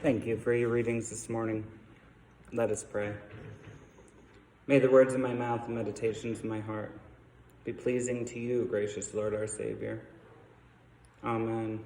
Thank you for your readings this morning. Let us pray. May the words of my mouth and meditations of my heart be pleasing to you, gracious Lord, our Savior. Amen.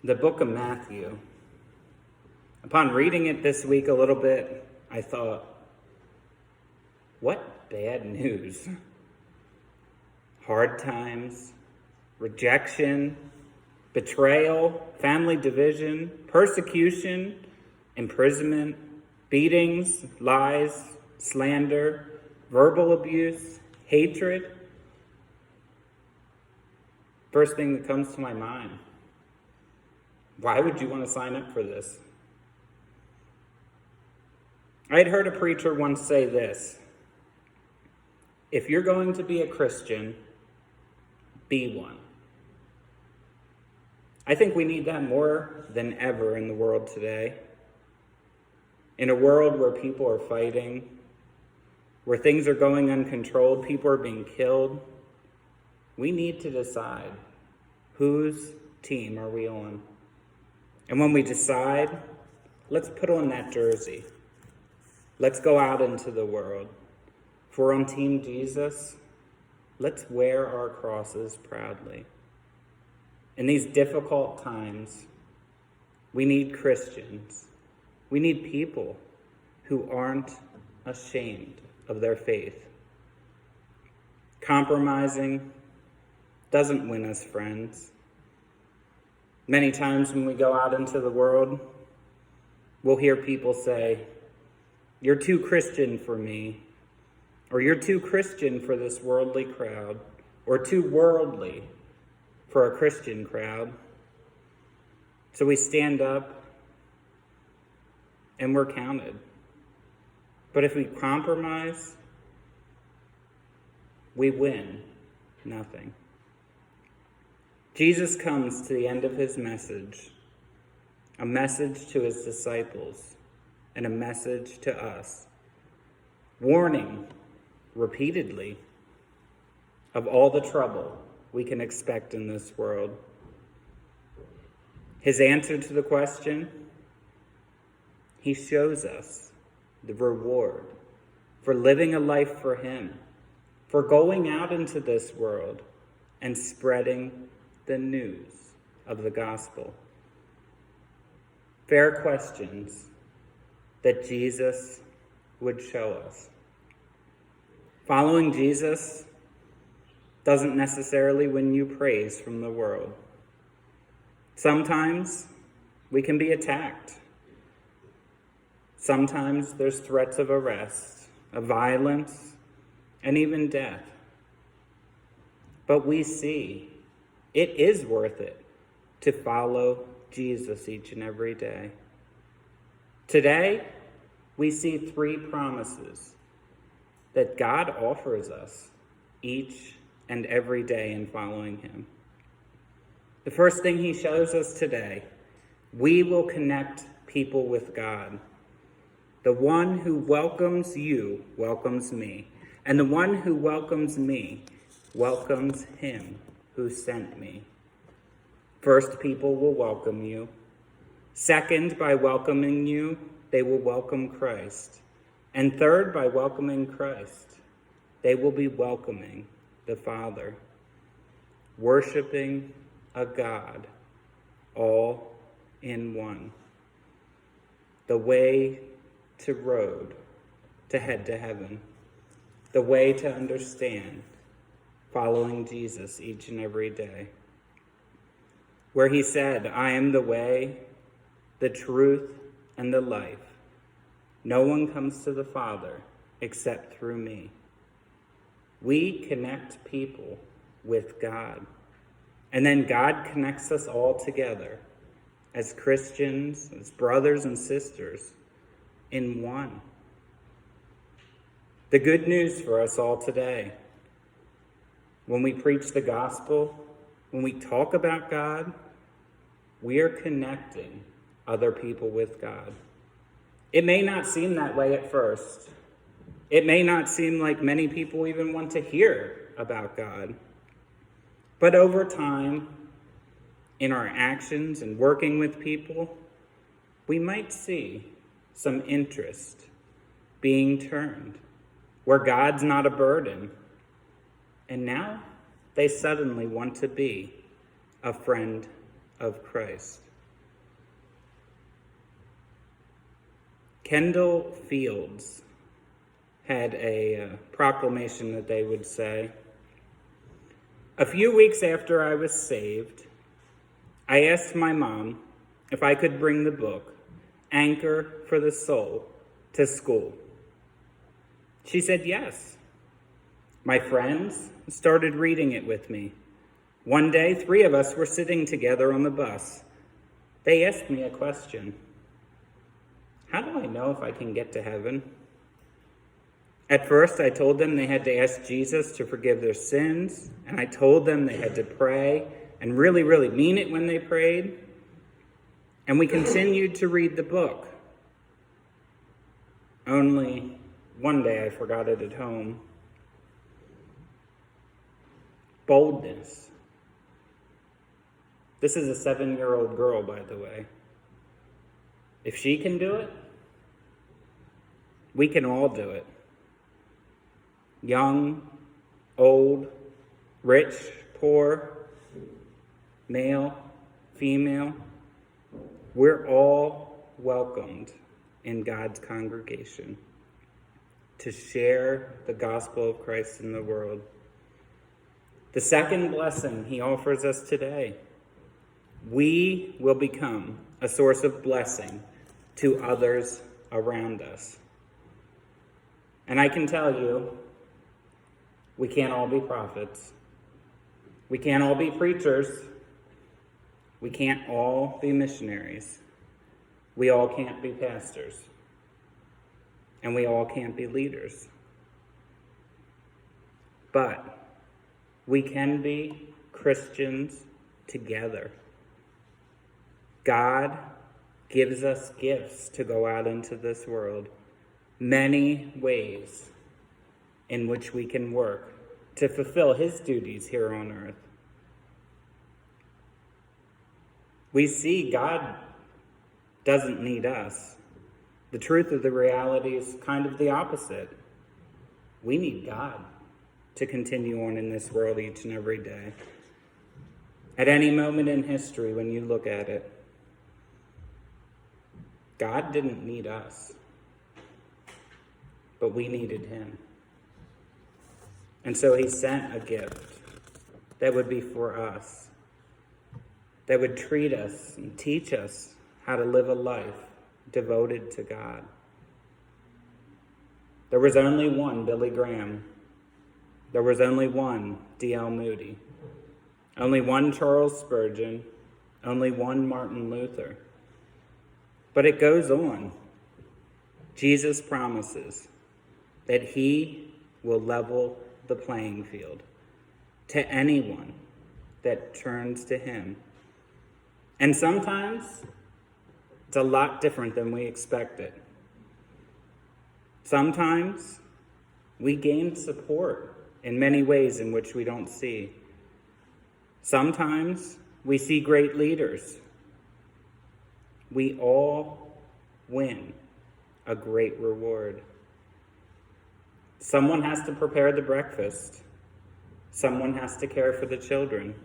The book of Matthew. Upon reading it this week a little bit, I thought, what bad news. Hard times, rejection, betrayal, family division, persecution, imprisonment, beatings, lies, slander, verbal abuse, hatred. First thing that comes to my mind, why would you want to sign up for this? I'd heard a preacher once say this: if you're going to be a Christian, be one. I think we need that more than ever in the world today. In a world where people are fighting, where things are going uncontrolled, people are being killed, we need to decide whose team are we on. And when we decide, let's put on that jersey. Let's go out into the world. If we're on Team Jesus, let's wear our crosses proudly. In these difficult times, we need Christians. We need people who aren't ashamed of their faith. Compromising doesn't win us friends. Many times when we go out into the world, we'll hear people say, "You're too Christian for me," or "You're too Christian for this worldly crowd," or "too worldly for a Christian crowd." So we stand up and we're counted. But if we compromise, we win nothing. Jesus comes to the end of his message, a message to his disciples and a message to us, warning repeatedly of all the trouble we can expect in this world. His answer to the question, he shows us the reward for living a life for him, for going out into this world and spreading the news of the gospel. Fair questions that Jesus would show us. Following Jesus doesn't necessarily win you praise from the world. Sometimes we can be attacked. Sometimes there's threats of arrest, of violence, and even death. But we see it is worth it to follow Jesus each and every day. Today, we see 3 promises that God offers us each and every day in following him. The first thing he shows us today, we will connect people with God. The one who welcomes you welcomes me, and the one who welcomes me welcomes him who sent me. First, people will welcome you. Second, by welcoming you, they will welcome Christ. And third, by welcoming Christ, they will be welcoming the Father, worshiping a God all in one. The way to road to head to heaven. The way to understand following Jesus each and every day. Where he said, "I am the way, the truth, and the life. No one comes to the Father except through me." We connect people with God. And then God connects us all together as Christians, as brothers and sisters, in one. The good news for us all today, when we preach the gospel, when we talk about God, we are connecting other people with God. It may not seem that way at first. It may not seem like many people even want to hear about God. But over time, in our actions and working with people, we might see some interest being turned where God's not a burden. And now they suddenly want to be a friend of Christ. Kendall Fields had a proclamation that they would say, "A few weeks after I was saved, I asked my mom if I could bring the book, Anchor for the Soul, to school. She said yes. My friends started reading it with me. One day, 3 of us were sitting together on the bus. They asked me a question. How do I know if I can get to heaven? At first, I told them they had to ask Jesus to forgive their sins, and I told them they had to pray and really, really mean it when they prayed. And we continued to read the book. Only one day I forgot it at home. Boldness. This is a 7-year-old girl, by the way. If she can do it, we can all do it. Young, old, rich, poor, male, female, we're all welcomed in God's congregation to share the gospel of Christ in the world. The second blessing he offers us today, we will become a source of blessing to others around us. And I can tell you, we can't all be prophets. We can't all be preachers. We can't all be missionaries. We all can't be pastors. And we all can't be leaders. But we can be Christians together. God gives us gifts to go out into this world. Many ways in which we can work to fulfill his duties here on earth. We see God doesn't need us. The truth of the reality is kind of the opposite. We need God to continue on in this world each and every day. At any moment in history, when you look at it, God didn't need us, but we needed him. And so he sent a gift that would be for us, that would treat us and teach us how to live a life devoted to God. There was only one Billy Graham. There was only one D.L. Moody. Only one Charles Spurgeon. Only one Martin Luther. But it goes on. Jesus promises that he will level the playing field to anyone that turns to him. And sometimes it's a lot different than we expected. Sometimes we gain support in many ways in which we don't see. Sometimes we see great leaders. We all win a great reward. Someone has to prepare the breakfast. Someone has to care for the children.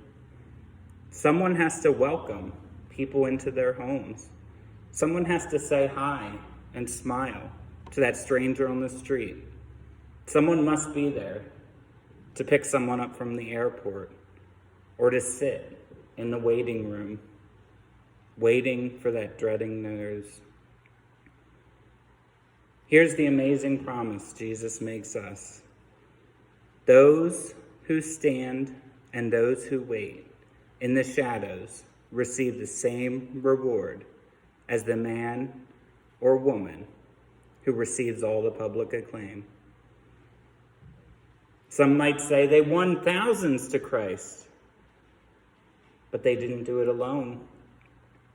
Someone has to welcome people into their homes. Someone has to say hi and smile to that stranger on the street. Someone must be there to pick someone up from the airport or to sit in the waiting room, waiting for that dreading news. Here's the amazing promise Jesus makes us. Those who stand and those who wait in the shadows receive the same reward as the man or woman who receives all the public acclaim. Some might say they won thousands to Christ, but they didn't do it alone.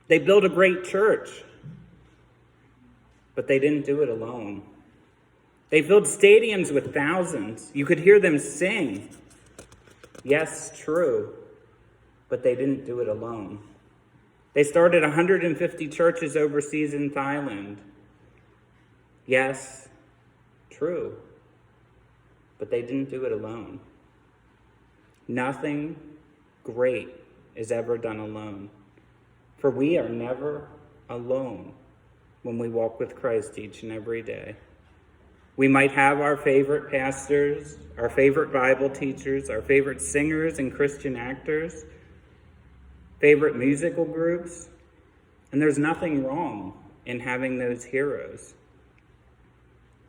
They built a great church, but they didn't do it alone. They filled stadiums with thousands. You could hear them sing. Yes, true. but they didn't do it alone. They started 150 churches overseas in Thailand. Yes, true, but they didn't do it alone. Nothing great is ever done alone, for we are never alone when we walk with Christ each and every day. We might have our favorite pastors, our favorite Bible teachers, our favorite singers and Christian actors, favorite musical groups, and there's nothing wrong in having those heroes.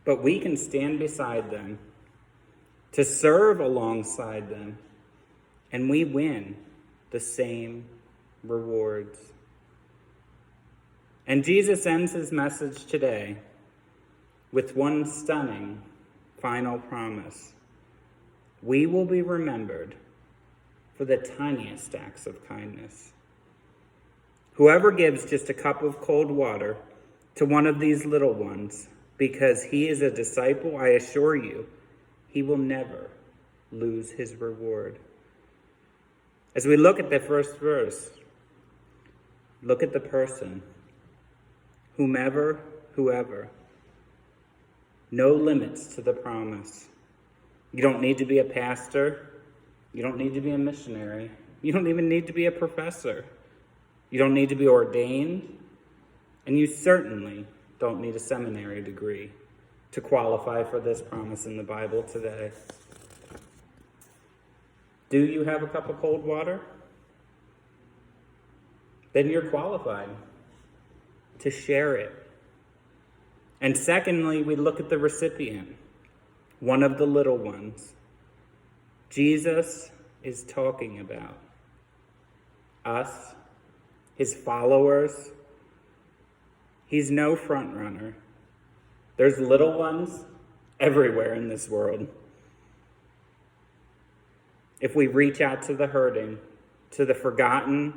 But we can stand beside them, to serve alongside them, and we win the same rewards. And Jesus ends his message today with one stunning final promise. We will be remembered for the tiniest acts of kindness. Whoever gives just a cup of cold water to one of these little ones, because he is a disciple, I assure you, he will never lose his reward. As we look at the first verse, look at the person. Whoever. No limits to the promise. You don't need to be a pastor. You don't need to be a missionary. You don't even need to be a professor. You don't need to be ordained. And you certainly don't need a seminary degree to qualify for this promise in the Bible today. Do you have a cup of cold water? Then you're qualified to share it. And secondly, we look at the recipient, one of the little ones. Jesus is talking about us, his followers. He's no front runner. There's little ones everywhere in this world. If we reach out to the hurting, to the forgotten,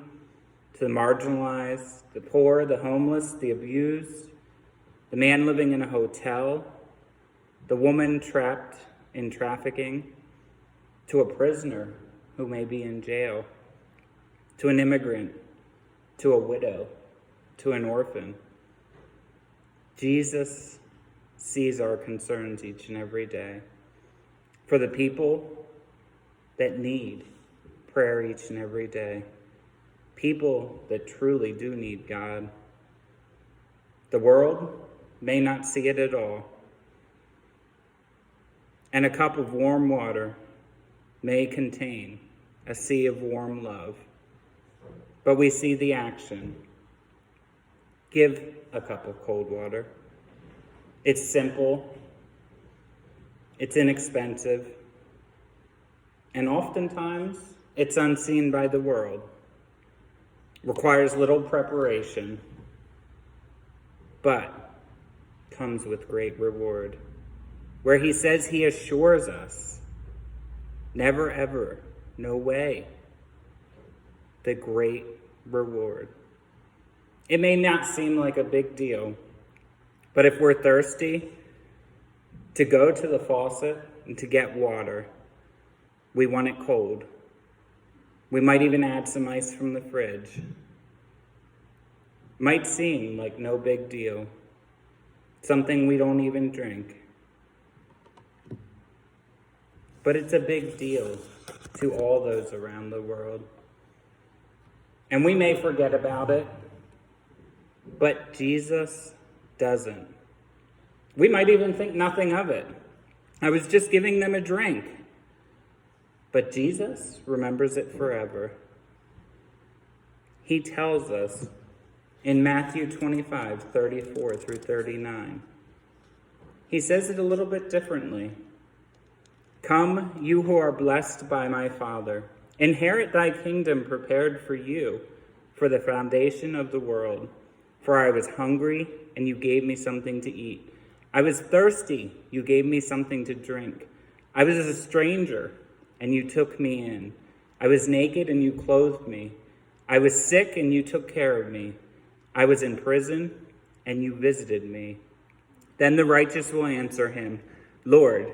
to the marginalized, the poor, the homeless, the abused, the man living in a hotel, the woman trapped in trafficking, to a prisoner who may be in jail, to an immigrant, to a widow, to an orphan. Jesus sees our concerns each and every day. For the people that need prayer each and every day, people that truly do need God. The world may not see it at all. And a cup of warm water may contain a sea of warm love. But we see the action. Give a cup of cold water. It's simple. It's inexpensive. And oftentimes, it's unseen by the world. Requires little preparation, but comes with great reward. Where he says he assures us, never ever, no way, the great reward. It may not seem like a big deal, but if we're thirsty, to go to the faucet and to get water, we want it cold. We might even add some ice from the fridge. Might seem like no big deal, something we don't even drink. But it's a big deal to all those around the world. And we may forget about it, but Jesus doesn't. We might even think nothing of it. I was just giving them a drink. But Jesus remembers it forever. He tells us in Matthew 25:34 through 39. He says it a little bit differently. Come, you who are blessed by my Father, inherit thy kingdom prepared for you for the foundation of the world. For I was hungry, and you gave me something to eat. I was thirsty, you gave me something to drink. I was a stranger, and you took me in. I was naked, and you clothed me. I was sick, and you took care of me. I was in prison, and you visited me. Then the righteous will answer him, Lord,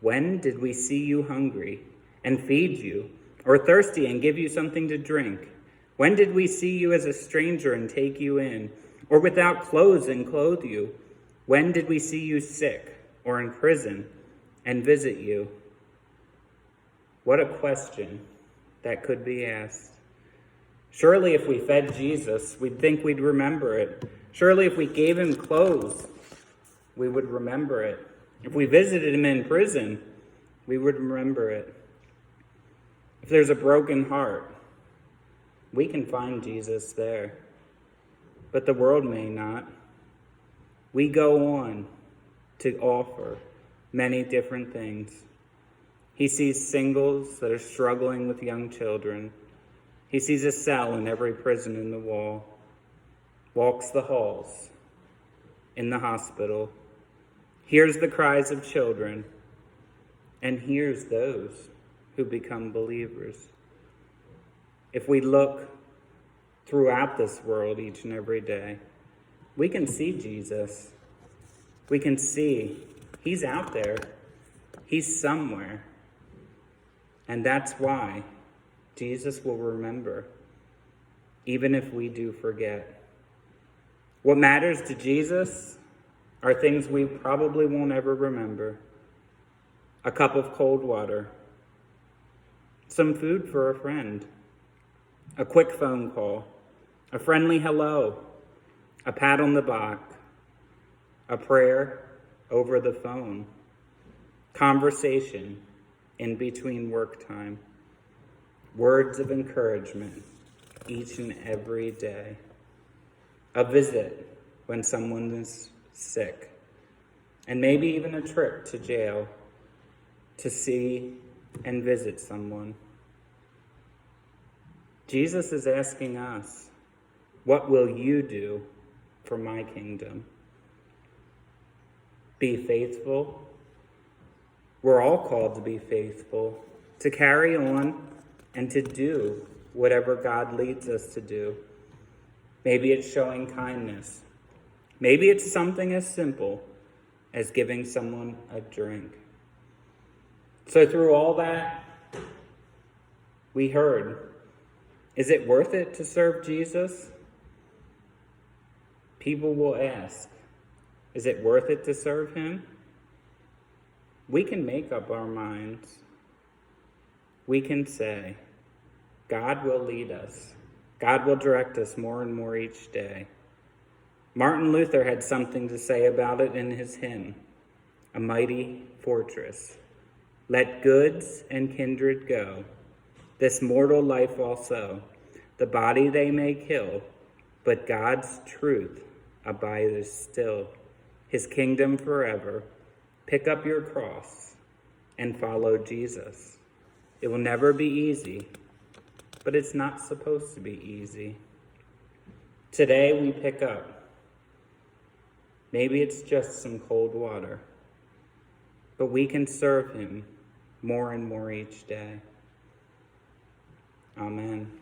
when did we see you hungry and feed you, or thirsty and give you something to drink? When did we see you as a stranger and take you in, or without clothes and clothe you? When did we see you sick or in prison and visit you?" What a question that could be asked. Surely if we fed Jesus, we'd think we'd remember it. Surely if we gave him clothes, we would remember it. If we visited him in prison, we would remember it. If there's a broken heart, we can find Jesus there. But the world may not. We go on to offer many different things. He sees singles that are struggling with young children. He sees a cell in every prison in the wall, walks the halls in the hospital, hears the cries of children, and hears those who become believers. If we look throughout this world each and every day, we can see Jesus. We can see he's out there. He's somewhere. And that's why Jesus will remember, even if we do forget. What matters to Jesus are things we probably won't ever remember. A cup of cold water, some food for a friend, a quick phone call, a friendly hello, a pat on the back, a prayer over the phone, conversation in between work time, words of encouragement each and every day, a visit when someone is sick, and maybe even a trip to jail to see and visit someone. Jesus is asking us, what will you do for my kingdom? Be faithful. We're all called to be faithful, to carry on and to do whatever God leads us to do. Maybe it's showing kindness. Maybe it's something as simple as giving someone a drink. So through all that we heard, is it worth it to serve Jesus? People will ask, is it worth it to serve him? We can make up our minds. We can say, God will lead us. God will direct us more and more each day. Martin Luther had something to say about it in his hymn, "A Mighty Fortress." Let goods and kindred go, this mortal life also. The body they may kill, but God's truth abideth still. His kingdom forever. Pick up your cross and follow Jesus. It will never be easy, but it's not supposed to be easy. Today we pick up. Maybe it's just some cold water, but we can serve him more and more each day. Amen.